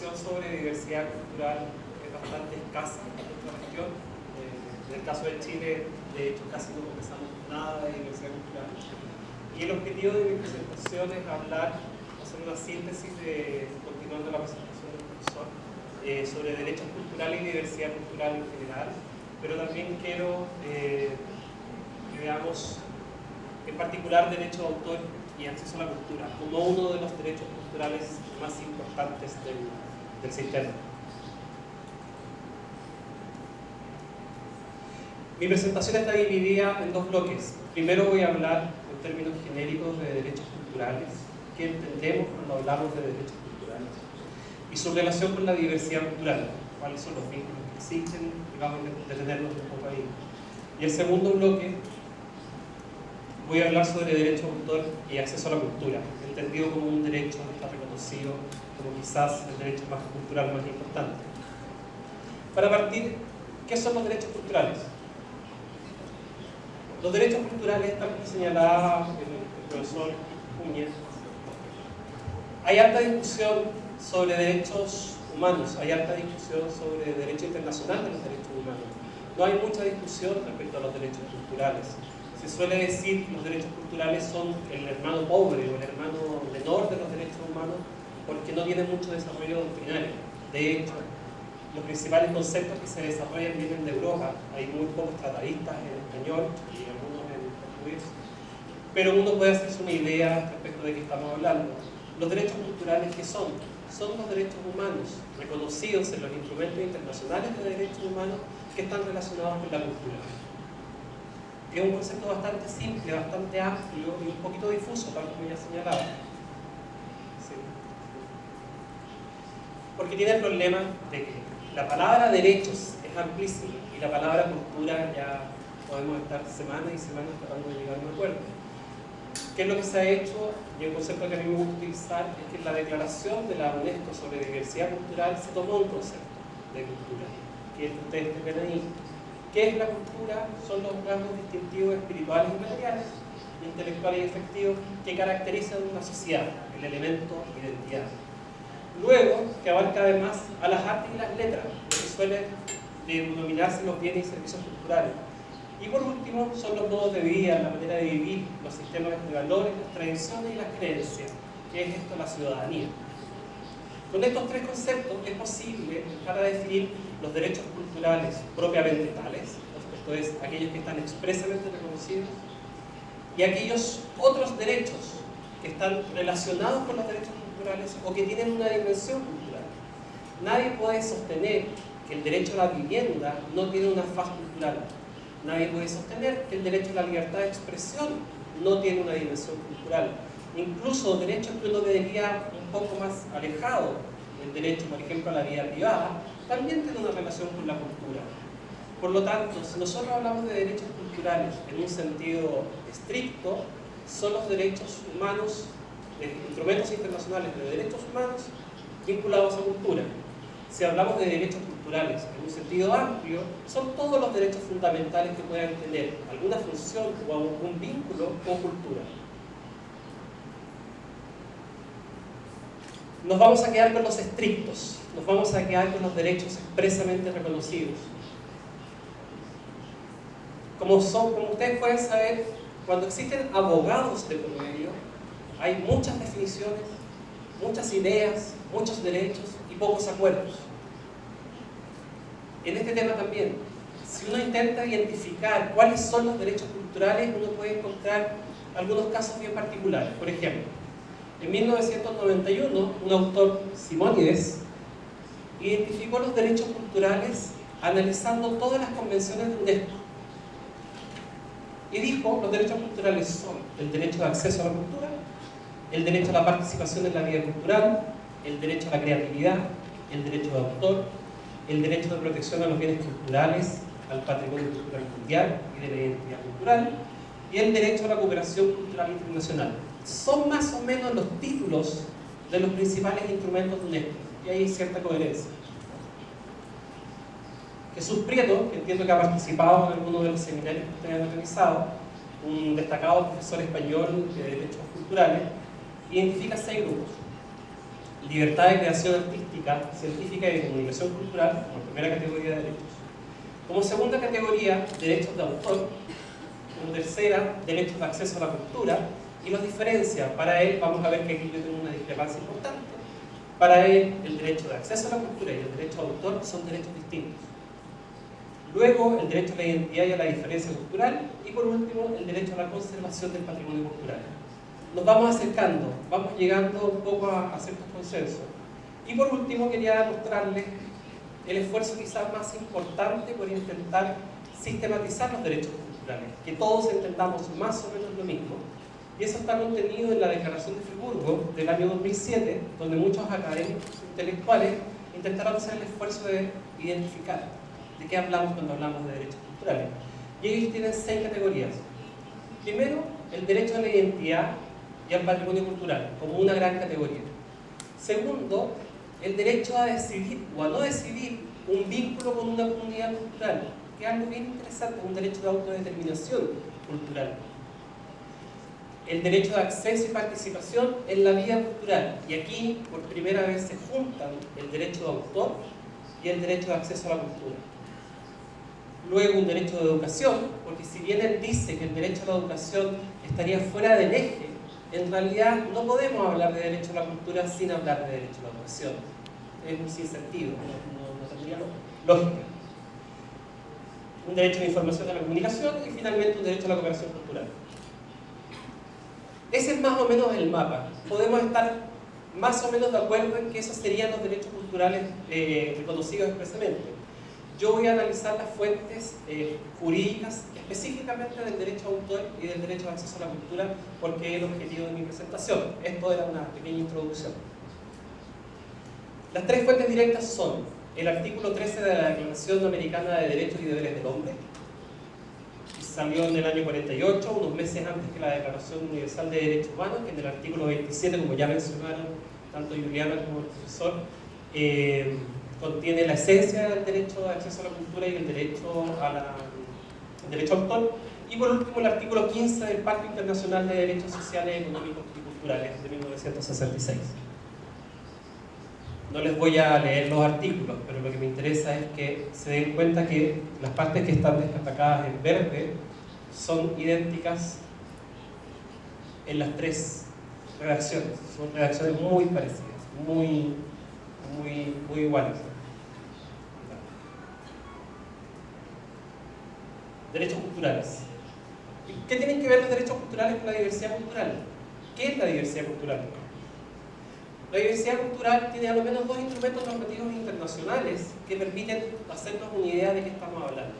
información sobre diversidad cultural es bastante escasa en nuestra región. En el caso de Chile, de hecho, casi no conversamos nada de diversidad cultural. Y el objetivo de mi presentación es hacer una síntesis continuando la presentación del profesor, sobre derechos culturales y diversidad cultural en general, pero también quiero que veamos en particular derecho de autor y acceso a la cultura como uno de los derechos culturales más importantes del sistema. Mi presentación está dividida en dos bloques. Primero voy a hablar en términos genéricos de derechos culturales, qué entendemos cuando hablamos de derechos culturales, y su relación con la diversidad cultural, cuáles son los vínculos que existen, y vamos a detenernos un poco ahí. Y el segundo bloque voy a hablar sobre derecho de autor y acceso a la cultura, entendido como un derecho que está reconocido como quizás el derecho cultural más importante. Para partir, ¿qué son los derechos culturales? Los derechos culturales, tal como señalaba el profesor Cuña, hay alta discusión sobre derechos humanos, hay alta discusión sobre derecho internacional de los derechos humanos. No hay mucha discusión respecto a los derechos culturales. Se suele decir que los derechos culturales son el hermano pobre o el hermano menor de los derechos humanos porque no tienen mucho desarrollo doctrinario. De hecho, los principales conceptos que se desarrollan vienen de Europa. Hay muy pocos tratadistas en español y algunos en portugués. Pero uno puede hacerse una idea respecto de qué estamos hablando. Los derechos culturales, ¿qué son? Son los derechos humanos reconocidos en los instrumentos internacionales de derechos humanos que están relacionados con la cultura. Es un concepto bastante simple, bastante amplio y un poquito difuso, tal como ya señalaba. Sí. Porque tiene el problema de que la palabra derechos es amplísima y la palabra cultura ya podemos estar semanas y semanas tratando de llegar a un acuerdo. ¿Qué es lo que se ha hecho? Y el concepto que a mí me gusta utilizar es que en la declaración de la UNESCO sobre diversidad cultural se tomó un concepto de cultura, que es que ustedes ven ahí. ¿Qué es la cultura? Son los rasgos distintivos espirituales y materiales, intelectuales y efectivos que caracterizan una sociedad, el elemento identidad. Luego, que abarca además a las artes y las letras, lo que suele denominarse los bienes y servicios culturales. Y por último, son los modos de vida, la manera de vivir, los sistemas de valores, las tradiciones y las creencias, que es esto la ciudadanía. Con estos tres conceptos es posible para definir los derechos culturales propiamente tales, esto es, aquellos que están expresamente reconocidos, y aquellos otros derechos que están relacionados con los derechos culturales o que tienen una dimensión cultural. Nadie puede sostener que el derecho a la vivienda no tiene una faz cultural. Nadie puede sostener que el derecho a la libertad de expresión no tiene una dimensión cultural. Incluso derechos que uno vería un poco más alejado del derecho, por ejemplo, a la vida privada, también tiene una relación con la cultura. Por lo tanto, si nosotros hablamos de derechos culturales en un sentido estricto, son los derechos humanos, instrumentos internacionales de derechos humanos vinculados a cultura. Si hablamos de derechos culturales en un sentido amplio, son todos los derechos fundamentales que puedan tener alguna función o algún vínculo con cultura. Nos vamos a quedar con los estrictos, nos vamos a quedar con los derechos expresamente reconocidos. Como ustedes pueden saber, cuando existen abogados de por medio, hay muchas definiciones, muchas ideas, muchos derechos y pocos acuerdos. En este tema también, si uno intenta identificar cuáles son los derechos culturales, uno puede encontrar algunos casos bien particulares. Por ejemplo, en 1991, un autor, Simónides, identificó los derechos culturales analizando todas las convenciones de UNESCO. Y dijo, los derechos culturales son el derecho de acceso a la cultura, el derecho a la participación en la vida cultural, el derecho a la creatividad, el derecho de autor, el derecho de protección a los bienes culturales, al patrimonio cultural mundial y de la identidad cultural, y el derecho a la cooperación cultural internacional. Son más o menos los títulos de los principales instrumentos de UNESCO, y hay cierta coherencia. Jesús Prieto, que entiendo que ha participado en alguno de los seminarios que ustedes han organizado, un destacado profesor español de derechos culturales, identifica 6 grupos. libertad de creación artística, científica y de comunicación cultural, como primera categoría de derechos. Como segunda categoría, derechos de autor. Como tercera, derechos de acceso a la cultura. Y los diferencia. Para él, vamos a ver que aquí yo tengo una discrepancia importante. Para él, el derecho de acceso a la cultura y el derecho de autor son derechos distintos. Luego, el derecho a la identidad y a la diferencia cultural. Y por último, el derecho a la conservación del patrimonio cultural. Nos vamos acercando, vamos llegando un poco a ciertos consensos. Y por último, quería mostrarles el esfuerzo quizás más importante por intentar sistematizar los derechos culturales, que todos entendamos más o menos lo mismo. Y eso está contenido en la Declaración de Friburgo del año 2007, donde muchos académicos intelectuales intentaron hacer el esfuerzo de identificar de qué hablamos cuando hablamos de derechos culturales. Y ellos tienen 6 categorías. Primero, el derecho a la identidad y al patrimonio cultural, como una gran categoría. Segundo, el derecho a decidir o a no decidir un vínculo con una comunidad cultural, que es algo bien interesante, un derecho de autodeterminación cultural. El derecho de acceso y participación en la vida cultural, y aquí por primera vez se juntan el derecho de autor y el derecho de acceso a la cultura. Luego un derecho de educación, porque si bien él dice que el derecho a la educación estaría fuera del eje, en realidad no podemos hablar de derecho a la cultura sin hablar de derecho a la educación. Es un sinsentido, no tendría lógica. Un derecho de información a la comunicación y finalmente un derecho a la cooperación cultural. Ese es más o menos el mapa. Podemos estar más o menos de acuerdo en que esos serían los derechos culturales reconocidos expresamente. Yo voy a analizar las fuentes jurídicas específicamente del derecho a autor y del derecho de acceso a la cultura, porque es el objetivo de mi presentación. Esto era una pequeña introducción. Las 3 fuentes directas son el artículo 13 de la Declaración Americana de Derechos y Deberes del Hombre, que salió en el año 48, unos meses antes que la Declaración Universal de Derechos Humanos, que en el artículo 27, como ya mencionaron tanto Juliana como el profesor, contiene la esencia del derecho de acceso a la cultura y el derecho a autor. Y por último, el artículo 15 del Pacto Internacional de Derechos Sociales, Económicos y Culturales de 1966. No les voy a leer los artículos, pero lo que me interesa es que se den cuenta que las partes que están destacadas en verde son idénticas en las 3 redacciones. Son redacciones muy parecidas, muy iguales. Derechos culturales. ¿Qué tienen que ver los derechos culturales con la diversidad cultural? ¿Qué es la diversidad cultural? La diversidad cultural tiene a lo menos 2 instrumentos normativos internacionales que permiten hacernos una idea de qué estamos hablando.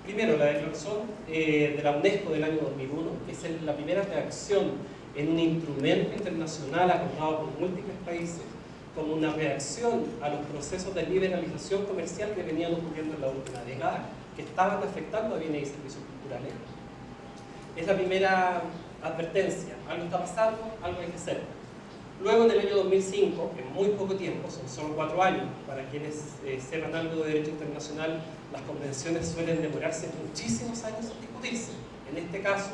Primero, la declaración de la UNESCO del año 2001, que es la primera reacción en un instrumento internacional acordado por múltiples países, como una reacción a los procesos de liberalización comercial que venían ocurriendo en la última década, que estaban afectando a bienes y servicios culturales. Es la primera advertencia, algo está pasando, algo hay que hacer. Luego, en el año 2005, en muy poco tiempo, son solo 4 años, para quienes sepan algo de derecho internacional, las convenciones suelen demorarse muchísimos años en discutirse. En este caso,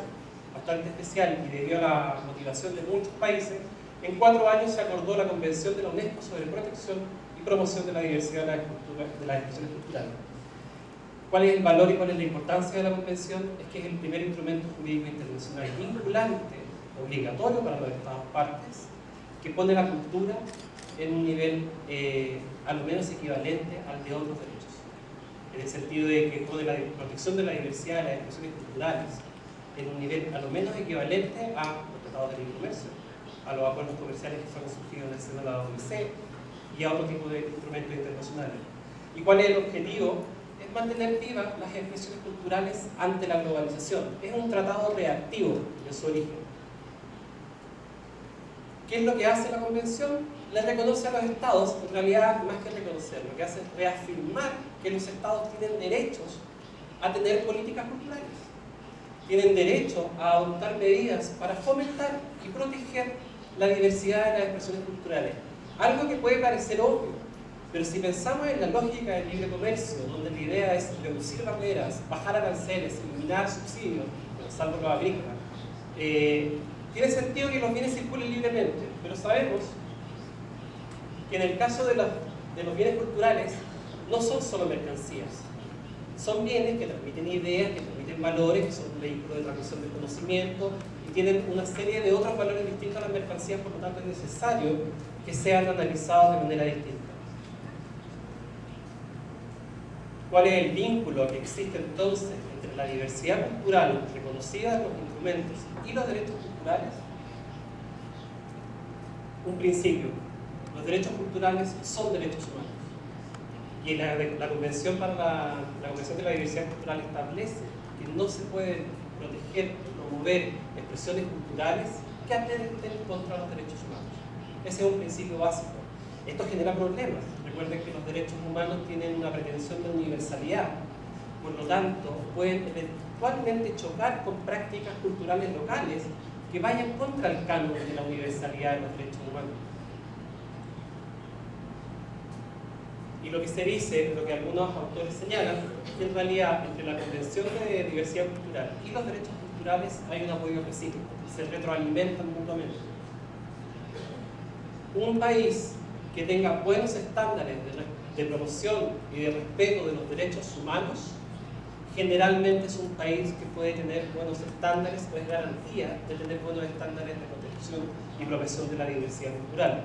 bastante especial y debido a la motivación de muchos países, en 4 años se acordó la Convención de la UNESCO sobre protección y promoción de la diversidad de las expresiones culturales. ¿Cuál es el valor y cuál es la importancia de la Convención? Es que es el primer instrumento jurídico internacional vinculante, obligatorio para los Estados partes, que pone la cultura en un nivel a lo menos equivalente al de otros derechos. En el sentido de que pone la protección de la diversidad de las expresiones culturales en un nivel a lo menos equivalente a los tratados de libre comercio, a los acuerdos comerciales que fueron surgidos en el seno de la OMC y a otro tipo de instrumentos internacionales. ¿Y cuál es el objetivo? Es mantener vivas las expresiones culturales ante la globalización. Es un tratado reactivo de su origen. ¿Qué es lo que hace la Convención? Le reconoce a los Estados, en realidad más que reconocer, lo que hace es reafirmar que los Estados tienen derechos a tener políticas culturales. Tienen derecho a adoptar medidas para fomentar y proteger la diversidad de las expresiones culturales. Algo que puede parecer obvio, pero si pensamos en la lógica del libre comercio, donde la idea es reducir barreras, bajar aranceles, eliminar subsidios, salvo los agrícolas, tiene sentido que los bienes circulen libremente, pero sabemos que en el caso de los bienes culturales no son solo mercancías, son bienes que transmiten ideas, que transmiten valores, que son un vehículo de transmisión del conocimiento y tienen una serie de otros valores distintos a las mercancías, por lo tanto es necesario que sean analizados de manera distinta. ¿Cuál es el vínculo que existe entonces entre la diversidad cultural reconocida en los instrumentos y los derechos culturales? Un principio: los derechos culturales son derechos humanos. Y la Convención de la Diversidad Cultural establece que no se pueden proteger, promover expresiones culturales que atenten contra los derechos humanos. Ese es un principio básico. Esto genera problemas. Recuerden que los derechos humanos tienen una pretensión de universalidad. Por lo tanto, pueden eventualmente chocar con prácticas culturales locales que vayan contra el canon de la universalidad de los derechos humanos. Y lo que se dice, lo que algunos autores señalan, es que en realidad entre la Convención de Diversidad Cultural y los derechos culturales hay un apoyo recíproco, se retroalimentan mutuamente. Un país que tenga buenos estándares de promoción y de respeto de los derechos humanos, generalmente es un país que puede tener buenos estándares o es garantía de tener buenos estándares de protección y promoción de la diversidad cultural.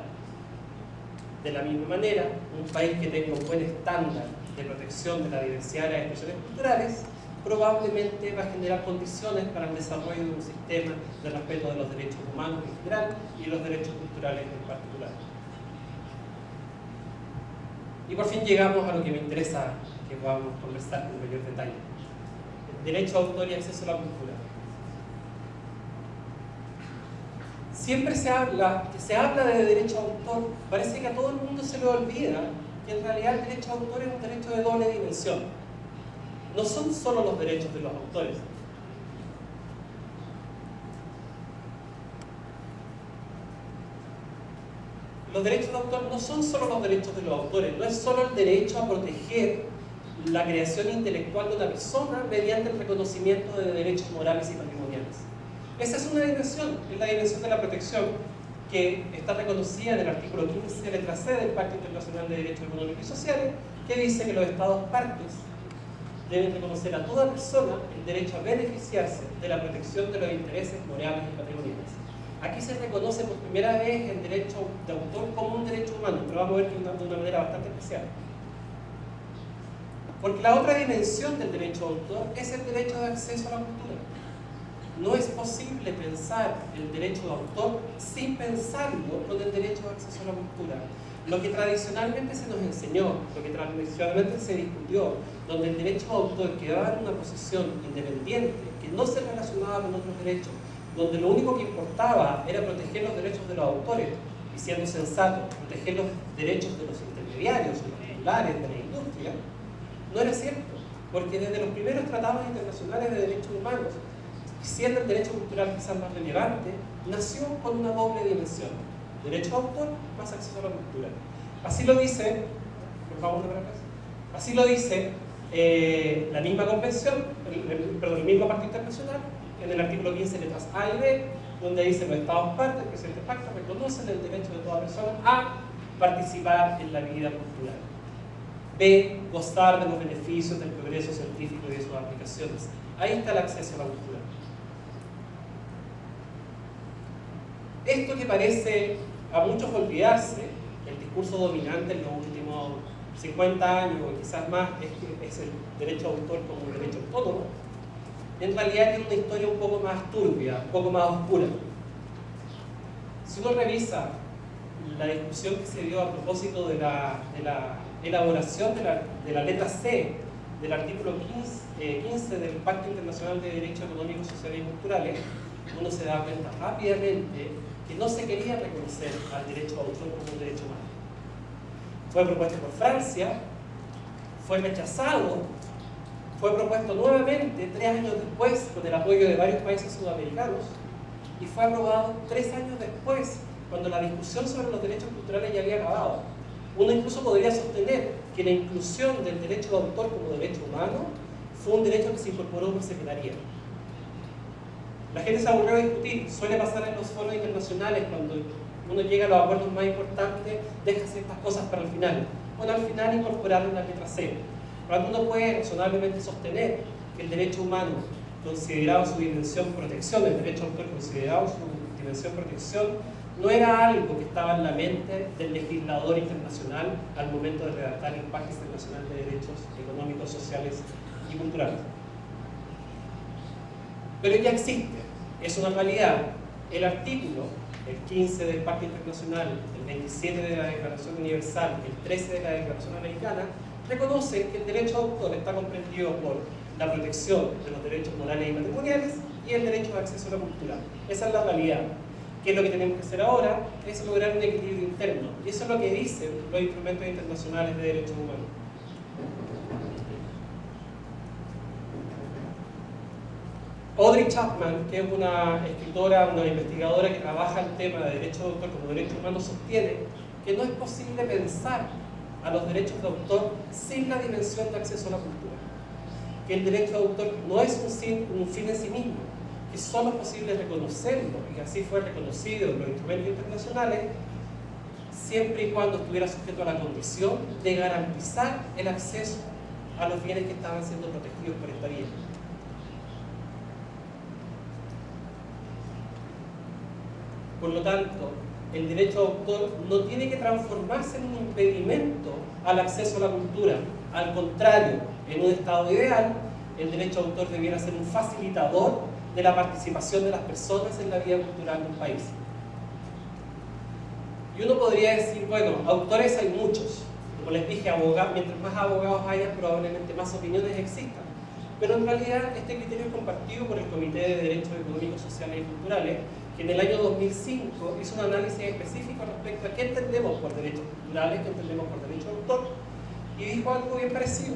De la misma manera, un país que tenga un buen estándar de protección de la diversidad de las expresiones culturales probablemente va a generar condiciones para el desarrollo de un sistema de respeto de los derechos humanos en general y de los derechos culturales en particular. Y por fin llegamos a lo que me interesa que podamos conversar con mayor detalle: el derecho a autor y acceso a la cultura. Siempre se habla de derecho a autor, parece que a todo el mundo se le olvida que en realidad el derecho a autor es un derecho de doble dimensión. No son solo los derechos de los autores. Los derechos de autor no son solo los derechos de los autores, no es solo el derecho a proteger la creación intelectual de una persona mediante el reconocimiento de derechos morales y patrimoniales. Esa es una dimensión, es la dimensión de la protección que está reconocida en el artículo 15, letra C del Pacto Internacional de Derechos Económicos y Sociales, que dice que los Estados partes deben reconocer a toda persona el derecho a beneficiarse de la protección de los intereses morales y patrimoniales. Aquí se reconoce por primera vez el derecho de autor como un derecho humano, pero vamos a ver que de una manera bastante especial. Porque la otra dimensión del derecho de autor es el derecho de acceso a la cultura. No es posible pensar el derecho de autor sin pensarlo con el derecho de acceso a la cultura. Lo que tradicionalmente se nos enseñó, lo que tradicionalmente se discutió, donde el derecho de autor quedaba en una posición independiente, que no se relacionaba con otros derechos, donde lo único que importaba era proteger los derechos de los autores, y siendo sensato, proteger los derechos de los intermediarios, de los titulares, de la industria, no era cierto, porque desde los primeros tratados internacionales de derechos humanos, siendo el derecho cultural quizás más relevante, nació con una doble dimensión: derecho de autor más acceso a la cultura. Así lo dice, por favor, así lo dice la misma convención, el mismo Pacto Internacional, en el artículo 15, letras A y B, donde dice: los Estados partes, el presente pacto, reconocen el derecho de toda persona a participar en la vida cultural. B, gozar de los beneficios del progreso científico y de sus aplicaciones. Ahí está el acceso a la cultura. Esto que parece a muchos olvidarse, el discurso dominante en los últimos 50 años o quizás más, es el derecho de autor como un derecho autónomo, en realidad tiene una historia un poco más turbia, un poco más oscura. Si uno revisa la discusión que se dio a propósito de la elaboración de la letra C del artículo 15 del Pacto Internacional de Derechos Económicos, Sociales y Culturales, uno se da cuenta rápidamente que no se quería reconocer al derecho de autor como un derecho humano. Fue propuesto por Francia, fue rechazado, fue propuesto nuevamente 3 años después con el apoyo de varios países sudamericanos y fue aprobado 3 años después, cuando la discusión sobre los derechos culturales ya había acabado. Uno incluso podría sostener que la inclusión del derecho de autor como derecho humano fue un derecho que se incorporó por secretaría. La gente se aburrió de discutir. Suele pasar en los foros internacionales cuando uno llega a los acuerdos más importantes, deja ciertas cosas para el final. Bueno, al final incorporaron la letra C. Por lo tanto, uno puede razonablemente sostener que el derecho humano, considerado su dimensión protección, el derecho de autor considerado su dimensión protección, no era algo que estaba en la mente del legislador internacional al momento de redactar el Pacto Internacional de Derechos Económicos, Sociales y Culturales. Pero ya existe, es una realidad. El artículo, el 15 del Pacto Internacional, el 27 de la Declaración Universal, el 13 de la Declaración Americana, reconocen que el derecho de autor está comprendido por la protección de los derechos morales y patrimoniales y el derecho de acceso a la cultura. Esa es la realidad. ¿Qué es lo que tenemos que hacer ahora? Es lograr un equilibrio interno. Y eso es lo que dicen los instrumentos internacionales de derechos humanos. Audrey Chapman, que es una escritora, una investigadora que trabaja el tema de derecho de autor como derecho humano, sostiene que no es posible pensar a los derechos de autor sin la dimensión de acceso a la cultura. Que el derecho de autor no es un fin en sí mismo, que solo es posible reconocerlo, y que así fue reconocido en los instrumentos internacionales, siempre y cuando estuviera sujeto a la condición de garantizar el acceso a los bienes que estaban siendo protegidos por esta vía. Por lo tanto, el derecho de autor no tiene que transformarse en un impedimento al acceso a la cultura. Al contrario, en un estado ideal, el derecho de autor debiera ser un facilitador de la participación de las personas en la vida cultural de un país. Y uno podría decir, bueno, autores hay muchos. Como les dije, mientras más abogados haya, probablemente más opiniones existan. Pero en realidad este criterio es compartido por el Comité de Derechos Económicos, Sociales y Culturales, que en el año 2005 hizo un análisis específico respecto a qué entendemos por derechos culturales, qué entendemos por derecho de autor, y dijo algo bien parecido.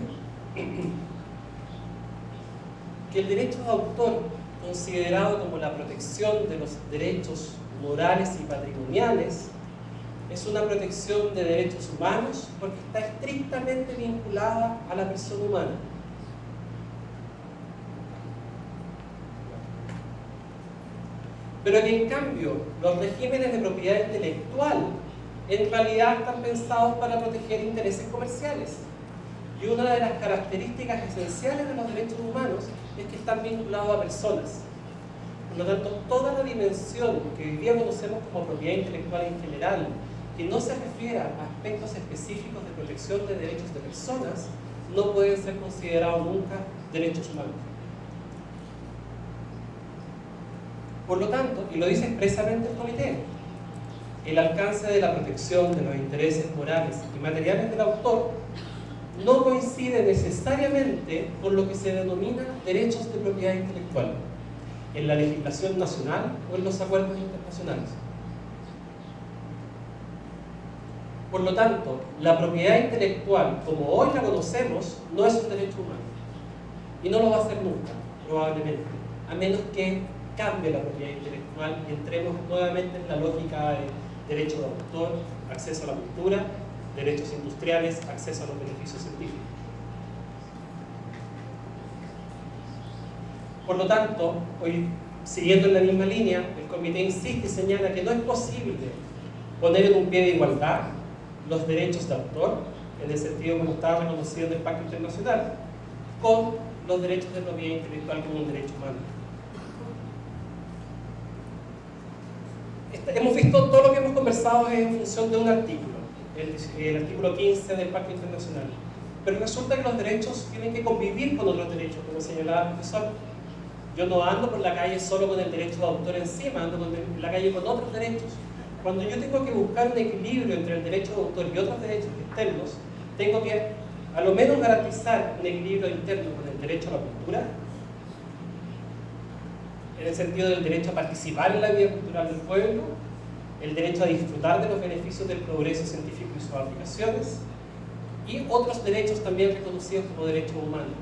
Que el derecho de autor, considerado como la protección de los derechos morales y patrimoniales, es una protección de derechos humanos porque está estrictamente vinculada a la persona humana. Pero que en cambio los regímenes de propiedad intelectual en realidad están pensados para proteger intereses comerciales. Y una de las características esenciales de los derechos humanos es que están vinculados a personas. Por lo tanto, toda la dimensión que hoy día conocemos como propiedad intelectual en general, que no se refiera a aspectos específicos de protección de derechos de personas, no pueden ser considerados nunca derechos humanos. Por lo tanto, y lo dice expresamente el comité, el alcance de la protección de los intereses morales y materiales del autor no coincide necesariamente con lo que se denomina derechos de propiedad intelectual en la legislación nacional o en los acuerdos internacionales. Por lo tanto, la propiedad intelectual, como hoy la conocemos, no es un derecho humano. Y no lo va a ser nunca, probablemente, a menos que cambie la propiedad intelectual y entremos nuevamente en la lógica de derecho de autor, acceso a la cultura, derechos industriales, acceso a los beneficios científicos. Por lo tanto, hoy, siguiendo en la misma línea, el comité insiste y señala que no es posible poner en un pie de igualdad los derechos de autor, en el sentido como estaba reconocido en el Pacto Internacional, con los derechos de propiedad intelectual como un derecho humano. Hemos visto todo lo que hemos conversado en función de un artículo, el artículo 15 del Pacto Internacional. Pero resulta que los derechos tienen que convivir con otros derechos, como señalaba el profesor. Yo no ando por la calle solo con el derecho de autor encima, ando en la calle con otros derechos. Cuando yo tengo que buscar un equilibrio entre el derecho de autor y otros derechos externos, tengo que a lo menos garantizar un equilibrio interno con el derecho a la cultura, en el sentido del derecho a participar en la vida cultural del pueblo, el derecho a disfrutar de los beneficios del progreso científico y sus aplicaciones, y otros derechos también reconocidos como derechos humanos.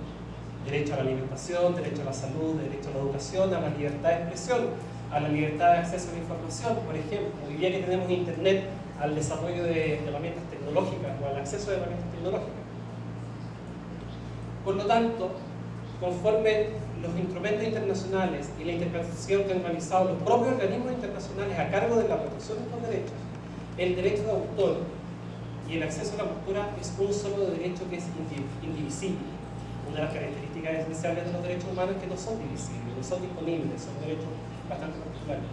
Derecho a la alimentación, derecho a la salud, derecho a la educación, a la libertad de expresión, a la libertad de acceso a la información, por ejemplo. Hoy día que tenemos internet, al desarrollo de herramientas tecnológicas o al acceso a herramientas tecnológicas. Por lo tanto, conforme los instrumentos internacionales y la interpretación que han realizado los propios organismos internacionales a cargo de la protección de estos derechos, el derecho de autor y el acceso a la cultura es un solo derecho que es indivisible. Una de las características esenciales de los derechos humanos es que no son divisibles, no son disponibles, son derechos bastante particulares.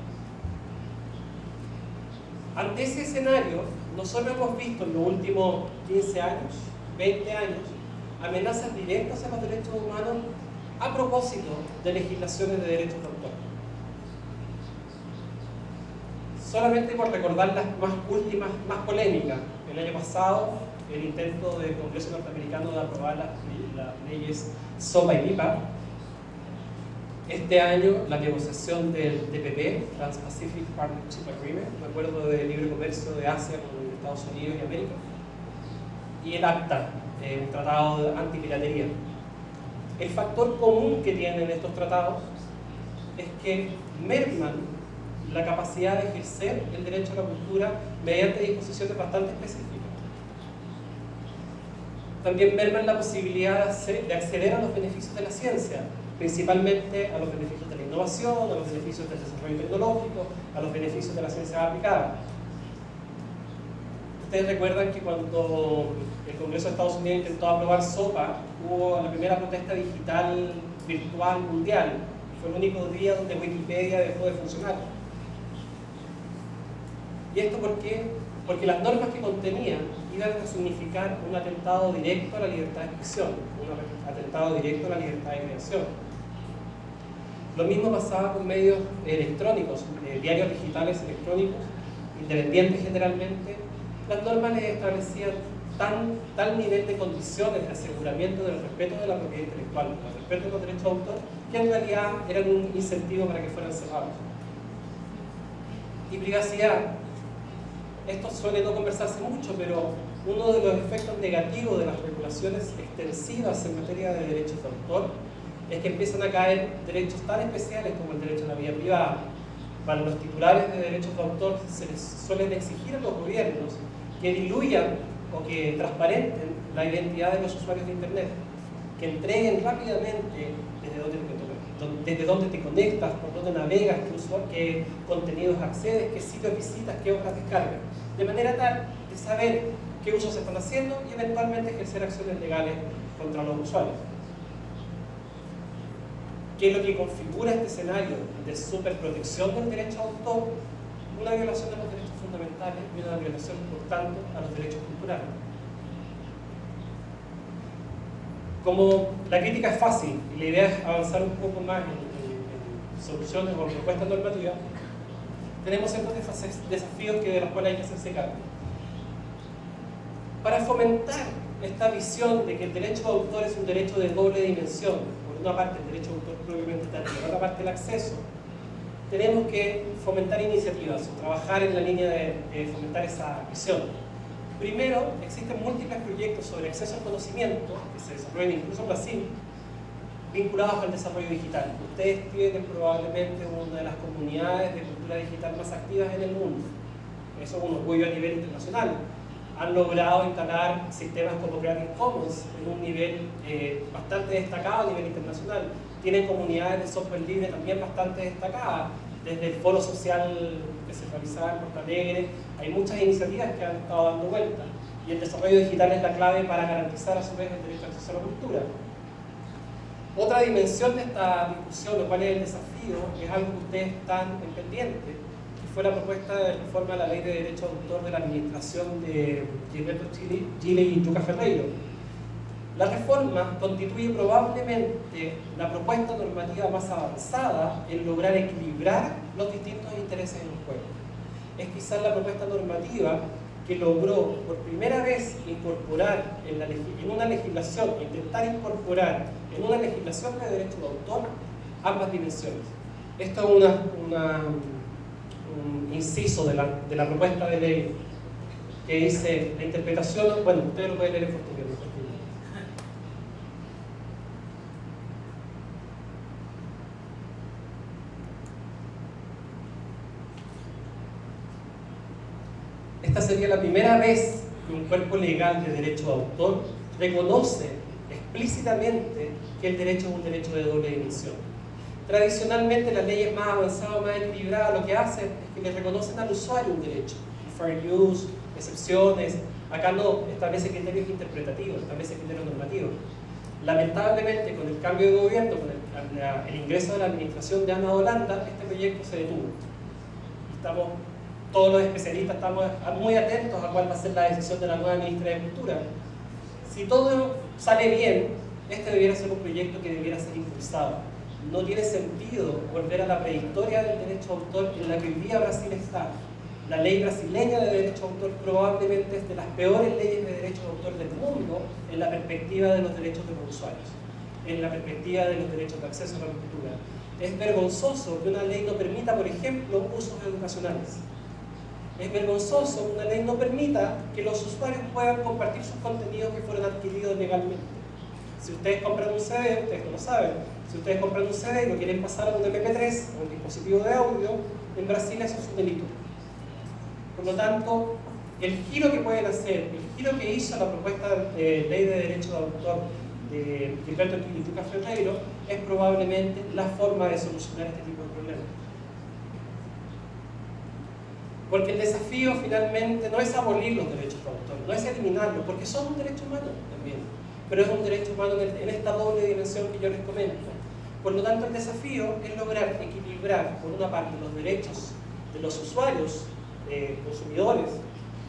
Ante ese escenario, nosotros hemos visto en los últimos 15 años, 20 años, amenazas directas a los derechos humanos a propósito de legislaciones de derechos de autor. Solamente por recordar las más últimas, más polémicas, el año pasado, el intento del Congreso norteamericano de aprobar las leyes SOPA y MIPA. Este año, la negociación del TPP, Trans-Pacific Partnership Agreement, un acuerdo de libre comercio de Asia con Estados Unidos y América, y el ACTA, un tratado de antipiratería. El factor común que tienen estos tratados es que merman la capacidad de ejercer el derecho a la cultura mediante disposiciones bastante específicas. También merman la posibilidad de acceder a los beneficios de la ciencia, principalmente a los beneficios de la innovación, a los beneficios del desarrollo tecnológico, a los beneficios de la ciencia aplicada. Ustedes recuerdan que cuando el Congreso de Estados Unidos intentó aprobar SOPA, hubo la primera protesta digital virtual mundial. Fue el único día donde Wikipedia dejó de funcionar. ¿Y esto por qué? Porque las normas que contenían iban a significar un atentado directo a la libertad de expresión, un atentado directo a la libertad de creación. Lo mismo pasaba con medios electrónicos, diarios digitales electrónicos, independientes generalmente. Las normas les establecían tal nivel de condiciones de aseguramiento del respeto de la propiedad intelectual, del respeto de los derechos de autor, que en realidad eran un incentivo para que fueran cerrados. Y privacidad. Esto suele no conversarse mucho, pero uno de los efectos negativos de las regulaciones extensivas en materia de derechos de autor es que empiezan a caer derechos tan especiales como el derecho a la vida privada. Para los titulares de derechos de autor se les suelen exigir a los gobiernos que diluyan o que transparenten la identidad de los usuarios de Internet, que entreguen rápidamente desde dónde te conectas, por dónde navegas, qué contenidos accedes, qué sitios visitas, qué obras descargas, de manera tal de saber qué usos se están haciendo y eventualmente ejercer acciones legales contra los usuarios. ¿Qué es lo que configura este escenario de superprotección del derecho a autor? Una violación de los derechos fundamentales y una violación, por tanto, a los derechos culturales. Como la crítica es fácil y la idea es avanzar un poco más en soluciones o propuestas normativas, tenemos ciertos desafíos de los cuales hay que hacerse cargo. Para fomentar esta visión de que el derecho de autor es un derecho de doble dimensión, por una parte el derecho de autor propiamente tal, y por otra parte el acceso, tenemos que fomentar iniciativas o trabajar en la línea de fomentar esa visión. Primero, existen múltiples proyectos sobre acceso al conocimiento que se desarrollan incluso en Brasil, vinculados al desarrollo digital. Ustedes tienen probablemente una de las comunidades de cultura digital más activas en el mundo. Eso es un orgullo a nivel internacional. Han logrado instalar sistemas como Creative Commons en un nivel bastante destacado a nivel internacional. Tienen comunidades de software libre también bastante destacadas. Desde el foro social que se realizaba en Porto Alegre, hay muchas iniciativas que han estado dando vuelta. Y el desarrollo digital es la clave para garantizar a su vez el derecho a acceso a la cultura. Otra dimensión de esta discusión, lo cual es el desafío, es algo que ustedes están en pendiente, que fue la propuesta de reforma a la Ley de Derecho de Autor de la administración de Gilberto Gile y Yuca Ferreiro. La reforma constituye probablemente la propuesta normativa más avanzada en lograr equilibrar los distintos intereses en juego. Es quizás la propuesta normativa que logró por primera vez incorporar en una legislación, intentar incorporar en una legislación de derecho de autor ambas dimensiones. Esto es un inciso de la propuesta de ley que dice la interpretación, bueno, ustedes lo pueden leer en portugués. Esta sería la primera vez que un cuerpo legal de derecho de autor reconoce explícitamente que el derecho es un derecho de doble dimensión. Tradicionalmente las leyes más avanzadas, más equilibradas, lo que hacen es que le reconocen al usuario un derecho. Fair use, excepciones. Acá no, establece criterios interpretativos, establece criterios normativos. Lamentablemente, con el cambio de gobierno, con el ingreso de la administración de Ana Holanda, este proyecto se detuvo. Todos los especialistas estamos muy atentos a cuál va a ser la decisión de la nueva ministra de Cultura. Si todo sale bien, este debiera ser un proyecto que debiera ser impulsado. No tiene sentido volver a la prehistoria del derecho de autor en la que hoy día Brasil está. La ley brasileña de derecho de autor probablemente es de las peores leyes de derecho de autor del mundo en la perspectiva de los derechos de los usuarios, en la perspectiva de los derechos de acceso a la cultura. Es vergonzoso que una ley no permita, por ejemplo, usos educacionales. Es vergonzoso que una ley no permita que los usuarios puedan compartir sus contenidos que fueron adquiridos legalmente. Si ustedes compran un CD, ustedes no lo saben, si ustedes compran un CD y lo quieren pasar a un MP3 o un dispositivo de audio, en Brasil eso es un delito. Por lo tanto, el giro que pueden hacer, el giro que hizo la propuesta de ley de derecho de autor de Gilberto Quilituca Ferreiro es probablemente la forma de solucionar este tipo de problemas. Porque el desafío finalmente no es abolir los derechos de autor, no es eliminarlos, porque son un derecho humano también, pero es un derecho humano en esta doble dimensión que yo les comento. Por lo tanto, el desafío es lograr equilibrar, por una parte, los derechos de los usuarios, consumidores,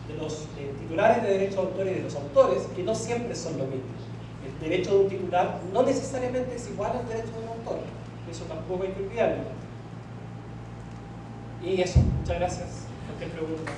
de los titulares de derechos de autor y de los autores, que no siempre son lo mismo. El derecho de un titular no necesariamente es igual al derecho de un autor, eso tampoco hay que olvidarlo. Y eso, muchas gracias. Cualquier pregunta.